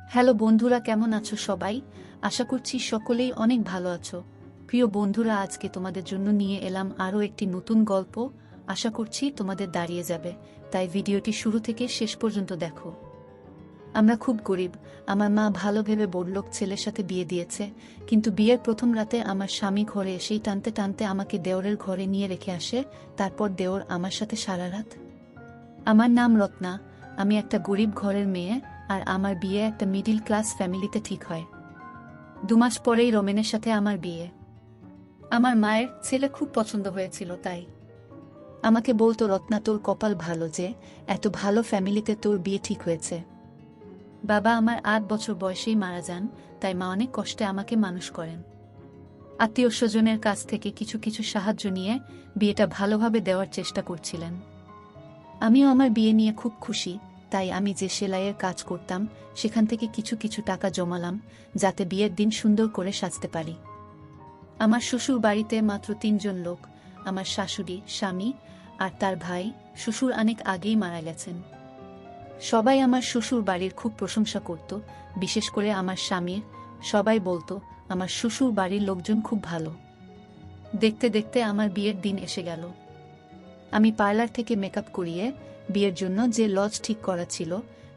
Hello বন্ধুরা, কেমন আছো সবাই? আশা করছি সকলেই অনেক ভালো আছো। প্রিয় বন্ধুরা, আজকে তোমাদের জন্য নিয়ে এলাম আরও একটি নতুন গল্প। আশা করছি তোমাদের দাঁড়িয়ে যাবে, তাই ভিডিওটি শুরু থেকে শেষ পর্যন্ত দেখো। আমরা খুব গরিব। আমার মা ভালো ভেবে বড়লোক ছেলের সাথে বিয়ে দিয়েছে, কিন্তু বিয়ের প্রথম রাতে আমার স্বামী ঘরে এসেই টানতে টানতে আমাকে দেওরের ঘরে নিয়ে রেখে আসে। তারপর দেওর আমার সাথে সারা রাত। আমার নাম রত্না, আমি একটা গরিব ঘরের মেয়ে, আর আমার বিয়ে একটা মিডিল ক্লাস ফ্যামিলিতে ঠিক হয়। 2 মাস পরেই রমেনের সাথে আমার বিয়ে। আমার মায়ের ছেলে খুব পছন্দ হয়েছিল, তাই আমাকে বলতো, রত্না, তোর কপাল ভালো যে এত ভালো ফ্যামিলিতে তোর বিয়ে ঠিক হয়েছে। বাবা আমার 8 বছর বয়সেই মারা যান, তাই মা অনেক কষ্টে আমাকে মানুষ করেন। আত্মীয় স্বজনের কাছ থেকে কিছু কিছু সাহায্য নিয়ে বিয়েটা ভালোভাবে দেওয়ার চেষ্টা করছিলেন। আমিও আমার বিয়ে নিয়ে খুব খুশি, তাই আমি যে সেলাইয়ের কাজ করতাম সেখান থেকে কিছু কিছু টাকা জমালাম, যাতে বিয়ের দিন সুন্দর করে সাজতে পারি। আমার শ্বশুর বাড়িতে মাত্র 3 জন লোক, আমার শাশুড়ি, স্বামী আর তার ভাই। শ্বশুর অনেক আগেই মারা গেছেন। সবাই আমার শ্বশুর বাড়ির খুব প্রশংসা করত, বিশেষ করে আমার স্বামীর। সবাই বলতো আমার শ্বশুর বাড়ির লোকজন খুব ভালো। দেখতে দেখতে আমার বিয়ের দিন এসে গেল। আমি পার্লার থেকে মেকআপ করিয়ে বিয়ের জন্য যে লজ ঠিক করা ছিল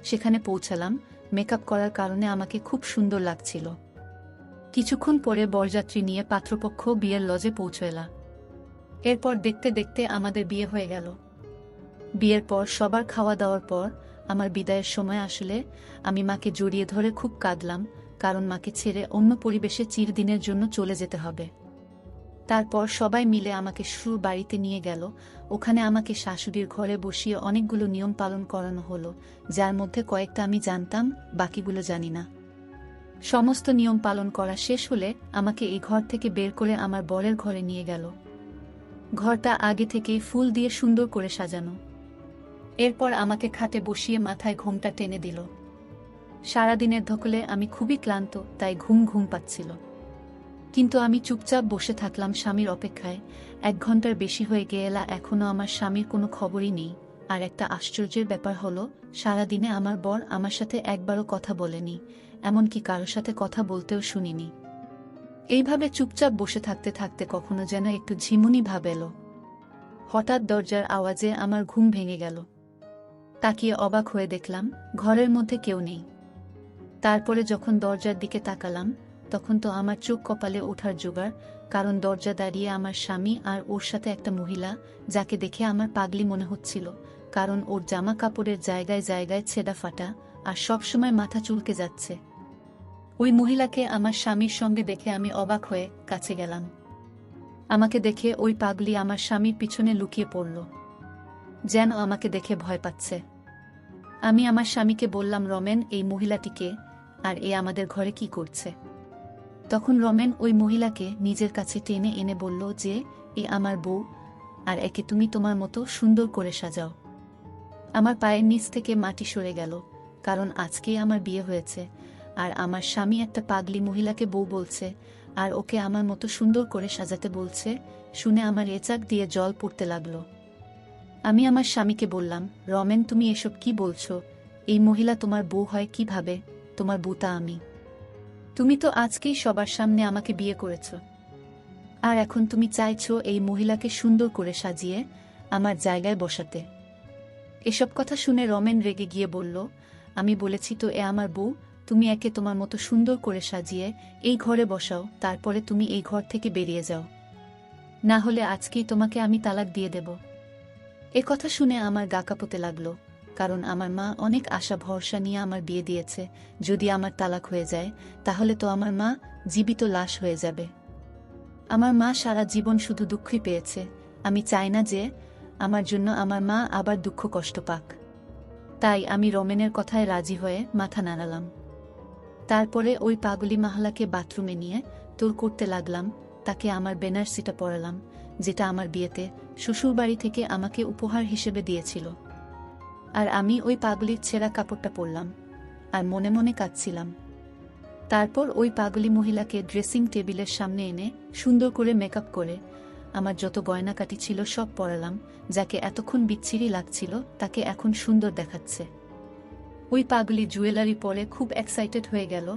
সেখানে পৌঁছালাম। মেকআপ করার কারণে আমাকে খুব সুন্দর লাগছিল। কিছুক্ষণ পরে বরযাত্রী নিয়ে পাত্রপক্ষ বিয়ের লজে পৌঁছালা। এরপর দেখতে দেখতে আমাদের বিয়ে হয়ে গেল। বিয়ের পর সবার খাওয়া দাওয়ার পর আমার বিদায়ের সময় আসলে আমি মাকে জড়িয়ে ধরে খুব কাঁদলাম, কারণ মাকে ছেড়ে অন্য পরিবেশে চিরদিনের জন্য চলে যেতে হবে। তারপর সবাই মিলে আমাকে শ্বশুর বাড়িতে নিয়ে গেল। ওখানে আমাকে শাশুড়ির ঘরে বসিয়ে অনেকগুলো নিয়ম পালন করানো হলো, যার মধ্যে কয়েকটা আমি জানতাম, বাকিগুলো জানি না। সমস্ত নিয়ম পালন করা শেষ হলে আমাকে এই ঘর থেকে বের করে আমার বরের ঘরে নিয়ে গেল। ঘরটা আগে থেকেই ফুল দিয়ে সুন্দর করে সাজানো। এরপর আমাকে খাটে বসিয়ে মাথায় ঘোমটা টেনে দিল। সারাদিনের ধকলে আমি খুবই ক্লান্ত, তাই ঘুম ঘুম পাচ্ছিল। কিন্তু আমি চুপচাপ বসে থাকলাম স্বামীর অপেক্ষায়। 1 ঘন্টার বেশি হয়ে গেলা, এখনো আমার স্বামীর কোনো খবরই নেই। আর একটা আশ্চর্যের ব্যাপার হলো, সারাদিনে আমার বর আমার সাথে একবারও কথা বলেনি, এমনকি কারোর সাথে কথা বলতেও শুনিনি। এইভাবে চুপচাপ বসে থাকতে থাকতে কখনো যেন একটু ঝিমুনি ভাব এলো। হঠাৎ দরজার আওয়াজে আমার ঘুম ভেঙে গেল। তাকিয়ে অবাক হয়ে দেখলাম ঘরের মধ্যে কেউ নেই। তারপরে যখন দরজার দিকে তাকালাম, তখন তো আমার চোখ কপালে ওঠার জোগাড়, কারণ দরজা দাঁড়িয়ে আমার স্বামী আর ওর সাথে একটা মহিলা, যাকে দেখে আমার পাগলি মনে হচ্ছিল, কারণ ওর জামা কাপড়ের জায়গায় জায়গায় ছেঁড়া ফাটা আর সবসময় মাথা চুলকে যাচ্ছে। ওই মহিলাকে আমার স্বামীর সঙ্গে দেখে আমি অবাক হয়ে কাছে গেলাম। আমাকে দেখে ওই পাগলি আমার স্বামীর পিছনে লুকিয়ে পড়ল, যেন আমাকে দেখে ভয় পাচ্ছে। আমি আমার স্বামীকে বললাম, রমেন, এই মহিলাটিকে, আর এ আমাদের ঘরে কি করছে? তখন রমেন ওই মহিলাকে নিজের কাছে টেনে এনে বলল যে, এ আমার বউ, আর একে তুমি তোমার মতো সুন্দর করে সাজাও। আমার পায়ের নিচ থেকে মাটি সরে গেল, কারণ আজকেই আমার বিয়ে হয়েছে, আর আমার স্বামী একটা পাগলি মহিলাকে বউ বলছে, আর ওকে আমার মতো সুন্দর করে সাজাতে বলছে। শুনে আমার এচাক দিয়ে জল পড়তে লাগলো। আমি আমার স্বামীকে বললাম, রমেন, তুমি এসব কি বলছো? এই মহিলা তোমার বউ হয় কিভাবে? তোমার বউটা আমি। তুমি তো আজকেই সবার সামনে আমাকে বিয়ে করেছ, আর এখন তুমি চাইছো এই মহিলাকে সুন্দর করে সাজিয়ে আমার জায়গায় বসাতে। এসব কথা শুনে রমেন রেগে গিয়ে বলল, আমি বলেছি তো এ আমার বউ, তুমি একে তোমার মতো সুন্দর করে সাজিয়ে এই ঘরে বসাও, তারপরে তুমি এই ঘর থেকে বেরিয়ে যাও, না হলে আজকেই তোমাকে আমি তালাক দিয়ে দেব। এ কথা শুনে আমার গা কাঁপতে লাগলো, কারণ আমার মা অনেক আশা ভরসা নিয়ে আমার বিয়ে দিয়েছে। যদি আমার তালাক হয়ে যায়, তাহলে তো আমার মা জীবিত লাশ হয়ে যাবে। আমার মা সারা জীবন শুধু দুঃখই পেয়েছে। আমি চাই না যে আমার জন্য আমার মা আবার দুঃখ কষ্ট পাক। তাই আমি রমেনের কথায় রাজি হয়ে মাথা নাড়ালাম। তারপরে ওই পাগলি মাহলাকে বাথরুমে নিয়ে তোর করতে লাগলাম। তাকে আমার বেনারসিটা পরালাম, যেটা আমার বিয়েতে শ্বশুরবাড়ি থেকে আমাকে উপহার হিসেবে দিয়েছিল। আর আমি ওই পাগলির ছেঁড়া কাপড়টা পরলাম, আর মনে মনে কাঁদছিলাম। তারপর ওই পাগলি মহিলাকে ড্রেসিং টেবিলের সামনে এনে সুন্দর করে মেকআপ করে আমার যত গয়নাকাটি ছিল সব পরালাম। যাকে এতক্ষণ বিচ্ছিরি লাগছিল, তাকে এখন সুন্দর দেখাচ্ছে। ওই পাগলি জুয়েলারি পরে খুব এক্সাইটেড হয়ে গেল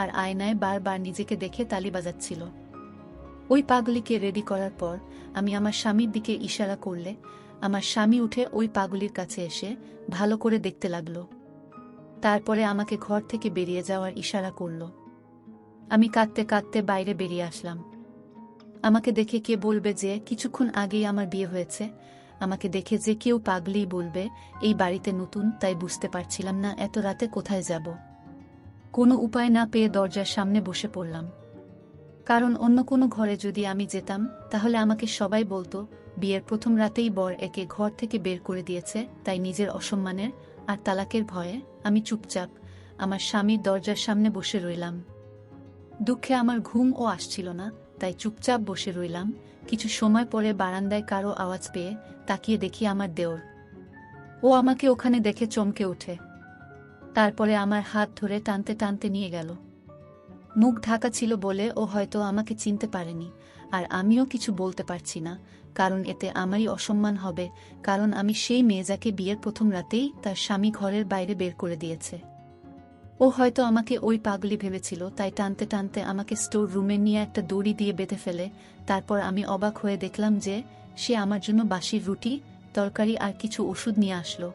আর আয়নায় বারবার নিজেকে দেখে তালি বাজাচ্ছিল। ওই পাগলিকে রেডি করার পর আমি আমার স্বামীর দিকে ইশারা করলে আমার স্বামী উঠে ওই পাগলির কাছে এসে ভালো করে দেখতে লাগলো। তারপরে আমাকে ঘর থেকে বেরিয়ে যাওয়ার ইশারা করল। আমি কাঁদতে কাঁদতে বাইরে বেরিয়ে আসলাম। আমাকে দেখে কে বলবে যে কিছুক্ষণ আগেই আমার বিয়ে হয়েছে? আমাকে দেখে যে কেউ পাগলিই বলবে। এই বাড়িতে নতুন, তাই বুঝতে পারছিলাম না এত রাতে কোথায় যাব। কোনো উপায় না পেয়ে দরজার সামনে বসে পড়লাম। কারণ অন্য কোনো ঘরে যদি আমি যেতাম তাহলে আমাকে সবাই বলতো বিয়ের প্রথম রাতেই বর একে ঘর থেকে বের করে দিয়েছে। তাই নিজের অসম্মানের আর তালাকের ভয়ে আমি চুপচাপ আমার স্বামীর দরজার সামনে বসে রইলাম। দুঃখে আমার ঘুমও আসছিল না, তাই চুপচাপ বসে রইলাম। কিছু সময় পরে বারান্দায় কারো আওয়াজ পেয়ে তাকিয়ে দেখি আমার দেওর। ও আমাকে ওখানে দেখে চমকে ওঠে। তারপরে আমার হাত ধরে টানতে টানতে নিয়ে গেল। মুখ ঢাকা ছিল বলে ও হয়তো আমাকে চিনতে পারেনি, আর আমিও কিছু বলতে পারছি না, কারণ এতে আমারই অসম্মান হবে। কারণ আমি সেই মেয়ে যাকে বিয়ের প্রথম রাতেই তার স্বামী ঘরের বাইরে বের করে দিয়েছে। ও হয়তো আমাকে ওই পাগলি ভেবেছিল, তাই টানতে টানতে আমাকে স্টোর রুমে নিয়ে একটা দড়ি দিয়ে বেঁধে ফেলে। তারপর আমি অবাক হয়ে দেখলাম যে সে আমার জন্য বাসি রুটি, তরকারি আর কিছু ওষুধ নিয়ে আসলো,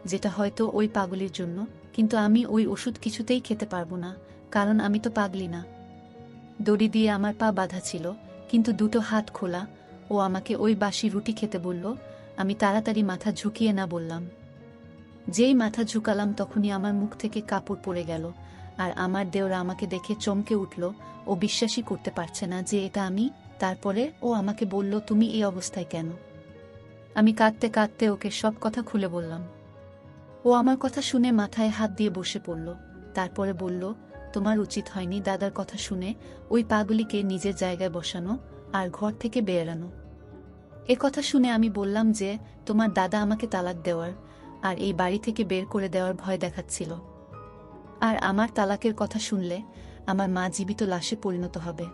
যেটা হয়তো ওই পাগলির জন্য। কিন্তু আমি ওই ওষুধ কিছুতেই খেতে পারবো না, কারণ আমি তো পাগলি না। দড়ি দিয়ে আমার পা বাঁধা ছিল, কিন্তু দুটো হাত খোলা। ও আমাকে ওই বাসি রুটি খেতে বলল। আমি তাড়াতাড়ি মাথা ঝুঁকিয়ে না বললাম। যেই মাথা ঝুঁকালাম তখনই আমার মুখ থেকে কাপড় পড়ে গেল, আর আমার দেওরা আমাকে দেখে চমকে উঠল। ও বিশ্বাসই করতে পারছে না যে এটা আমি। তারপরে ও আমাকে বলল, তুমি এই অবস্থায় কেন? আমি কাঁদতে কাঁদতে ওকে সব কথা খুলে বললাম। ও আমার কথা শুনে মাথায় হাত দিয়ে বসে পড়ল। তারপরে বলল, তোমার উচিত হয়নি দাদার কথা শুনে ওই পাগলিকে নিজের জায়গায় বসানো আর ঘর থেকে বেরানো। এ কথা শুনে আমি বললাম যে তোমার দাদা আমাকে তালাক দেওয়ার আর এই বাড়ি থেকে বের করে দেওয়ার ভয় দেখাচ্ছিল। আর আমার তালাকের কথা শুনলে আমার মা জীবিত লাশে পরিণত হবে।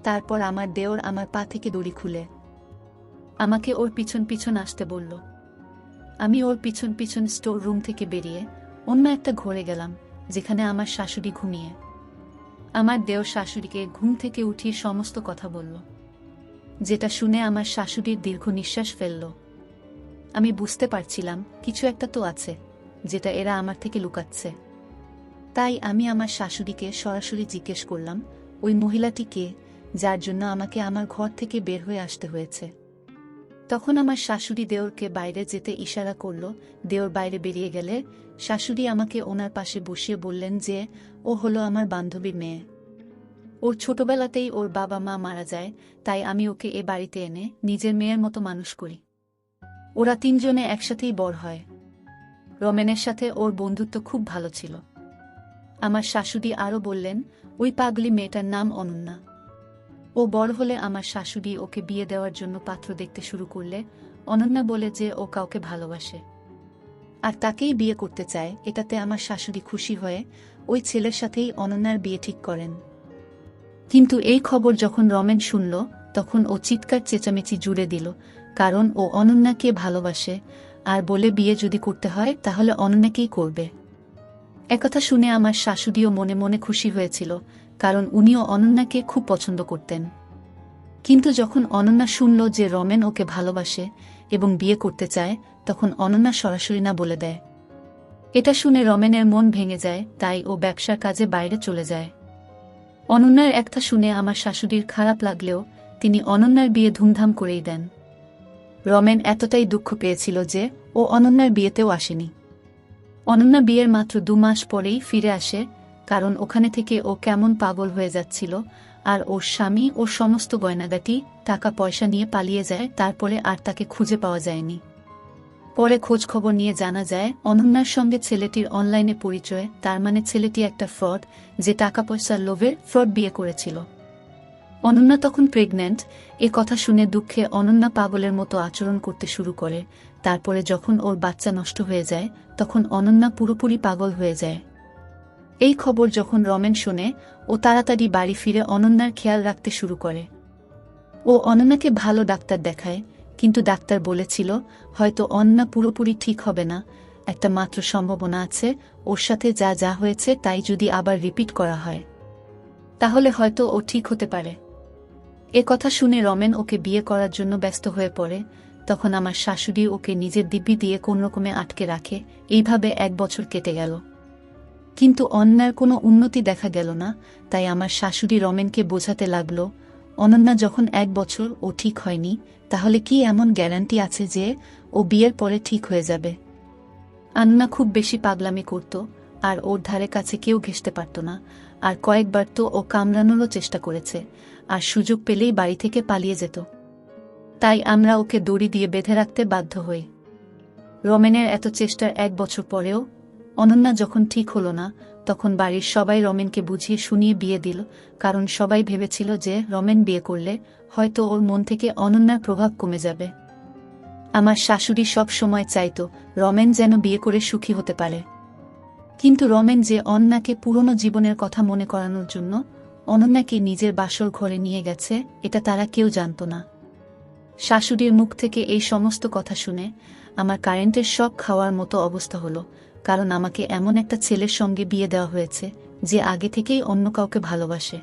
তারপর আমার দেওর আমার পা থেকে দড়ি খুলে আমাকে ওর পিছন পিছন আসতে বলল। আমি ওর পিছন পিছন স্টোর রুম থেকে বেরিয়ে অন্য একটা ঘরে গেলাম, যেখানে আমার শাশুড়ি ঘুমিয়ে। আমার দেওর শাশুড়িকে ঘুম থেকে উঠিয়ে সমস্ত কথা বলল, যেটা শুনে আমার শাশুড়ির দীর্ঘ নিঃশ্বাস ফেলল। আমি বুঝতে পারছিলাম কিছু একটা তো আছে, যেটা এরা আমার থেকে লুকাচ্ছে। তাই আমি আমার শাশুড়িকে সরাসরি জিজ্ঞেস করলাম, ওই মহিলাটি কে, যার জন্য আমাকে আমার ঘর থেকে বের হয়ে আসতে হয়েছে? তখন আমার শাশুড়ি দেওরকে বাইরে যেতে ইশারা করল। দেওর বাইরে বেরিয়ে গেলে শাশুড়ি আমাকে ওনার পাশে বসিয়ে বললেন যে ও হলো আমার বান্ধবীর মেয়ে। ওর ছোটবেলাতেই ওর বাবা মা মারা যায়, তাই আমি ওকে এ বাড়িতে এনে নিজের মেয়ের মতো মানুষ করি। ওরা তিনজনে একসাথেই বড় হয়। রমেনের সাথে ওর বন্ধুত্ব খুব ভালো ছিল। আমার শাশুড়ি আরও বললেন, ওই পাগলি মেয়েটার নাম অনন্যা। ও বড় হলে আমার শাশুড়ি ওকে বিয়ে দেওয়ার জন্য পাত্র দেখতে শুরু করলে অনন্যা বলে যে ও কাউকে ভালোবাসে আর তাকেই বিয়ে করতে চায়। এটাতে আমার শাশুড়ি খুশি হয়ে ওই ছেলের সাথেই অনন্যার বিয়ে ঠিক করেন। কিন্তু এই খবর যখন রমেন শুনল তখন ও চিৎকার চেঁচামেচি জুড়ে দিল, কারণ ও অনন্যাকে ভালোবাসে আর বলে বিয়ে যদি করতে হয় তাহলে অনন্যাকেই করবে। একথা শুনে আমার শাশুড়িও মনে মনে খুশি হয়েছিল, কারণ উনিও অনন্যাকে খুব পছন্দ করতেন। কিন্তু যখন অনন্যা শুনল যে রমেন ওকে ভালোবাসে এবং বিয়ে করতে চায়, তখন অনন্যা সরাসরি না বলে দেয়। এটা শুনে রমেনের মন ভেঙে যায়, তাই ও ব্যবসার কাজে বাইরে চলে যায়। অনন্যার একটা শুনে আমার শাশুড়ির খারাপ লাগলেও তিনি অনন্যার বিয়ে ধুমধাম করেই দেন। রমেন এতটাই দুঃখ পেয়েছিল যে ও অনন্যার বিয়েতেও আসেনি। অনন্যা বিয়ের মাত্র 2 মাস পরেই ফিরে আসে, কারণ ওখানে থেকে ও কেমন পাগল হয়ে যাচ্ছিল। আর ওর স্বামী ওর সমস্ত গয়নাগাটি টাকা পয়সা নিয়ে পালিয়ে যায়। তারপরে আর তাকে খুঁজে পাওয়া যায়নি। পরে খোঁজ খবর নিয়ে জানা যায় অনন্যার সঙ্গে ছেলেটির অনলাইনে পরিচয়, তার মানে ছেলেটি একটা ফ্রড, যে টাকা পয়সার লোভে ফ্রড বিয়ে করেছিল। অনন্যা তখন প্রেগন্যান্ট। এ কথা শুনে দুঃখে অনন্যা পাগলের মতো আচরণ করতে শুরু করে। তারপরে যখন ওর বাচ্চা নষ্ট হয়ে যায় তখন অনন্যা পুরোপুরি পাগল হয়ে যায়। এই খবর যখন রমেন শোনে ও তাড়াতাড়ি বাড়ি ফিরে অনন্যার খেয়াল রাখতে শুরু করে। ও অনন্যাকে ভালো ডাক্তার দেখায়, কিন্তু ডাক্তার বলেছিল হয়তো অনন্যা পুরোপুরি ঠিক হবে না, একটা মাত্র সম্ভাবনা আছে, ওর সাথে যা যা হয়েছে তাই যদি আবার রিপিট করা হয় তাহলে হয়তো ও ঠিক হতে পারে। এ কথা শুনে রমেন ওকে বিয়ে করার জন্য ব্যস্ত হয়ে পড়ে। তখন আমার শাশুড়ি ওকে নিজের দিব্যি দিয়ে কোনরকমে আটকে রাখে। এইভাবে 1 বছর কেটে গেল, কিন্তু অন্যার কোনো উন্নতি দেখা গেল না। তাই আমার শাশুড়ি রমেনকে বোঝাতে লাগল, অনন্যা যখন 1 বছর ও ঠিক হয়নি, তাহলে কি এমন গ্যারান্টি আছে যে ও বিয়ের পরে ঠিক হয়ে যাবে? অনন্যা খুব বেশি পাগলামি করত, আর ওর ধারে কাছে কেউ ঘেঁষতে পারত না। আর কয়েকবার তো ও কামড়ানোরও চেষ্টা করেছে, আর সুযোগ পেলেই বাড়ি থেকে পালিয়ে যেত। তাই আমরা ওকে দড়ি দিয়ে বেঁধে রাখতে বাধ্য হই। রমেনের এত চেষ্টার 1 বছর পরেও অনন্যা যখন ঠিক হলো না, তখন বাড়ির সবাই রমেনকে বুঝিয়ে শুনিয়ে বিয়ে দিল। কারণ সবাই ভেবেছিল যে রমেন বিয়ে করলে হয়তো ওর মন থেকে অনন্যার প্রভাব কমে যাবে। আমার শাশুড়ি সব সময় চাইত রমেন যেন বিয়ে করে সুখী হতে পারে। কিন্তু রমেন যে অনন্যাকে পুরনো জীবনের কথা মনে করানোর জন্য অনন্যাকে নিজের বাসর ঘরে নিয়ে গেছে, এটা তারা কেউ জানত না। শাশুড়ির মুখ থেকে এই সমস্ত কথা শুনে আমার কারেন্টের শক খাওয়ার মতো অবস্থা হলো। কারণ আমাকে এমন একটা ছেলের সঙ্গে বিয়ে দেওয়া হয়েছে যে আগে থেকেই অন্য কাউকে ভালোবাসে।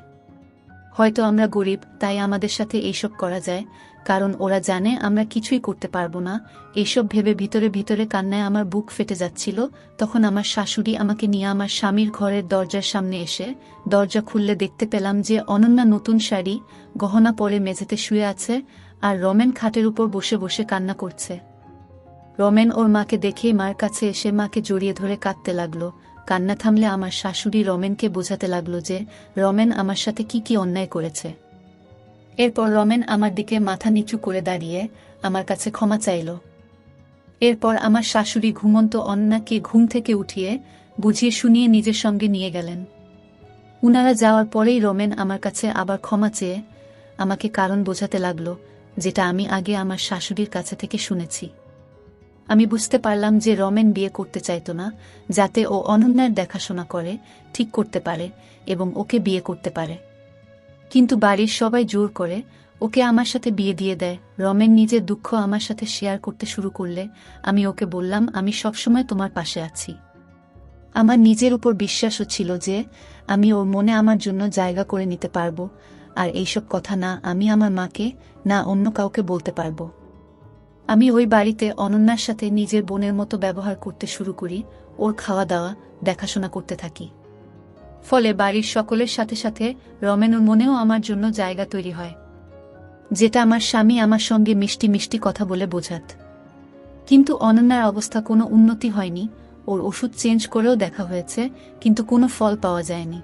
হয়তো আমরা গরিব, তাই আমাদের সাথে এইসব করা যায়, কারণ ওরা জানে আমরা কিছুই করতে পারবো না। এইসব ভেবে ভিতরে ভিতরে কান্নায় আমার বুক ফেটে যাচ্ছিল। তখন আমার শাশুড়ি আমাকে নিয়ে আমার স্বামীর ঘরের দরজার সামনে এসে দরজা খুললে দেখতে পেলাম যে অনন্যা নতুন শাড়ি গহনা পরে মেঝেতে শুয়ে আছে, আর রমেন খাটের উপর বসে বসে কান্না করছে। রমেন ওর মাকে দেখেই মার কাছে এসে মাকে জড়িয়ে ধরে কাঁদতে লাগলো। কান্না থামলে আমার শাশুড়ি রমেনকে বোঝাতে লাগলো যে রমেন আমার সাথে কি কি অন্যায় করেছে। এরপর রমেন আমার দিকে মাথা নিচু করে দাঁড়িয়ে আমার কাছে ক্ষমা চাইল। এরপর আমার শাশুড়ি ঘুমন্ত অন্যাকে ঘুম থেকে উঠিয়ে বুঝিয়ে শুনিয়ে নিজের সঙ্গে নিয়ে গেলেন। উনারা যাওয়ার পরেই রমেন আমার কাছে আবার ক্ষমা চেয়ে আমাকে কারণ বোঝাতে লাগলো, যেটা আমি আগে আমার শাশুড়ির কাছে থেকে শুনেছি। আমি বুঝতে পারলাম যে রমেন বিয়ে করতে চাইতো না, যাতে ও অনন্যার দেখাশোনা করে, ঠিক করতে পারে এবং ওকে বিয়ে করতে পারে। কিন্তু বাড়ির সবাই জোর করে ওকে আমার সাথে বিয়ে দিয়ে দেয়। রমেন নিজের দুঃখ আমার সাথে শেয়ার করতে শুরু করলে আমি ওকে বললাম, আমি সবসময় তোমার পাশে আছি। আমার নিজের উপর বিশ্বাসও ছিল যে আমি ওর মনে আমার জন্য জায়গা করে নিতে পারবো, আর এইসব কথা না আমি আমার মাকে না অন্য কাউকে বলতে পারবো। আমি ওই বাড়িতে অনন্যার সাথে নিজের বোনের মতো ব্যবহার করতে শুরু করি, ওর খাওয়া দাওয়া দেখাশোনা করতে থাকি। ফলে বাড়ির সকলের সাথে সাথে রমেনের মনেও আমার জন্য জায়গা তৈরি হয়, যেটা আমার স্বামী আমার সঙ্গে মিষ্টি মিষ্টি কথা বলে বোঝাত। কিন্তু অনন্যার অবস্থা কোনো উন্নতি হয়নি। ওর ওষুধ চেঞ্জ করেও দেখা হয়েছে, কিন্তু কোনো ফল পাওয়া যায়নি।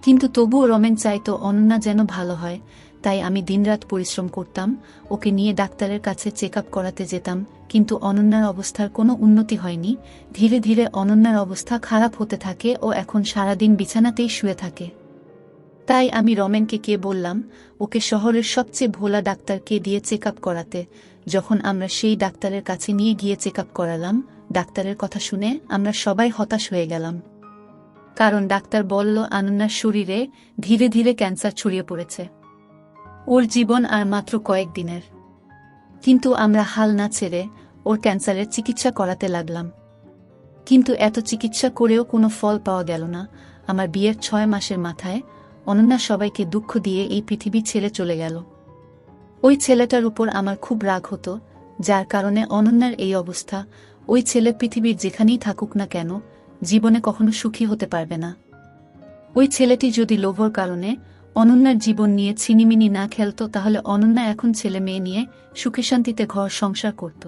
কিন্তু তবুও রমেন চাইতো অনন্যা যেন ভালো হয়, তাই আমি দিনরাত পরিশ্রম করতাম, ওকে নিয়ে ডাক্তারের কাছে চেক আপ করাতে যেতাম। কিন্তু অনন্যার অবস্থার কোনো উন্নতি হয়নি। ধীরে ধীরে অনন্যার অবস্থা খারাপ হতে থাকে ও এখন সারাদিন বিছানাতেই শুয়ে থাকে। তাই আমি রমেনকে বললাম ওকে শহরের সবচেয়ে ভোলা ডাক্তারকে দিয়ে চেক আপ করাতে। যখন আমরা সেই ডাক্তারের কাছে নিয়ে গিয়ে চেক আপ করালাম, ডাক্তারের কথা শুনে আমরা সবাই হতাশ হয়ে গেলাম। কারণ ডাক্তার বলল অনন্যার শরীরে ধীরে ধীরে ক্যান্সার ছড়িয়ে পড়েছে, ওর জীবন আর মাত্র কয়েকদিনের। কিন্তু আমরা হাল না ছেড়ে ওর ক্যান্সারের চিকিৎসা করাতে লাগলাম। কিন্তু এত চিকিৎসা করেও কোনো ফল পাওয়া গেল না। আমার বিয়ের 6 মাসের মাথায় অনন্যা সবাইকে দুঃখ দিয়ে এই পৃথিবী ছেড়ে চলে গেল। ওই ছেলেটার উপর আমার খুব রাগ হতো, যার কারণে অনন্যার এই অবস্থা। ওই ছেলে পৃথিবীর যেখানেই থাকুক না কেন, জীবনে কখনো সুখী হতে পারবে না। ওই ছেলেটি যদি লোভর কারণে অনন্যার জীবন নিয়ে ছিনিমিনি না খেলতো, তাহলে অনন্যা এখন ছেলে মেয়ে নিয়ে সুখে শান্তিতে ঘর সংসার করত।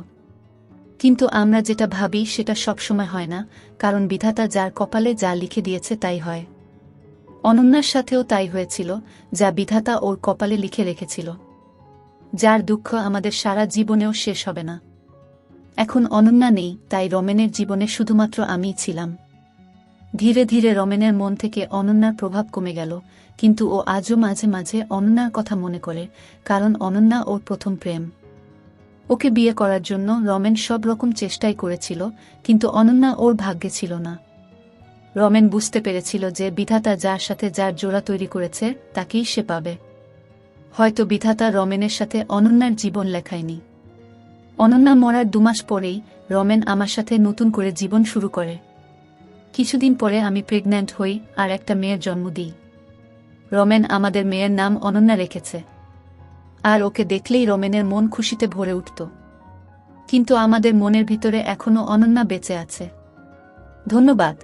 কিন্তু আমরা যেটা ভাবি সেটা সবসময় হয় না, কারণ বিধাতা যার কপালে যা লিখে দিয়েছে তাই হয়। অনন্যার সাথেও তাই হয়েছিল, যা বিধাতা ওর কপালে লিখে রেখেছিল, যার দুঃখ আমাদের সারা জীবনেও শেষ হবে না। এখন অনন্যা নেই, তাই রমেনের জীবনে শুধুমাত্র আমিই ছিলাম। ধীরে ধীরে রমেনের মন থেকে অনন্যার প্রভাব কমে গেল, কিন্তু ও আজও মাঝে মাঝে অনন্যার কথা মনে করে, কারণ অনন্যা ওর প্রথম প্রেম। ওকে বিয়ে করার জন্য রমেন সব রকম চেষ্টাই করেছিল, কিন্তু অনন্যা ওর ভাগ্যে ছিল না। রমেন বুঝতে পেরেছিল যে বিধাতা যার সাথে যার জোড়া তৈরি করেছে তাকেই সে পাবে। হয়তো বিধাতা রমেনের সাথে অনন্যার জীবন লেখায়নি। অনন্যা মরার 2 মাস পরেই রমেন আমার সাথে নতুন করে জীবন শুরু করে। কিছুদিন পরে আমি প্রেগন্যান্ট হই আর একটা মেয়ের জন্ম দিই। রমেন আমাদের মেয়ের নাম অনন্যা রেখেছে। আর ওকে দেখলেই রমেনের মন খুশিতে ভরে উঠত। কিন্তু আমাদের মনের ভিতরে এখনো অনন্যা বেঁচে আছে। ধন্যবাদ।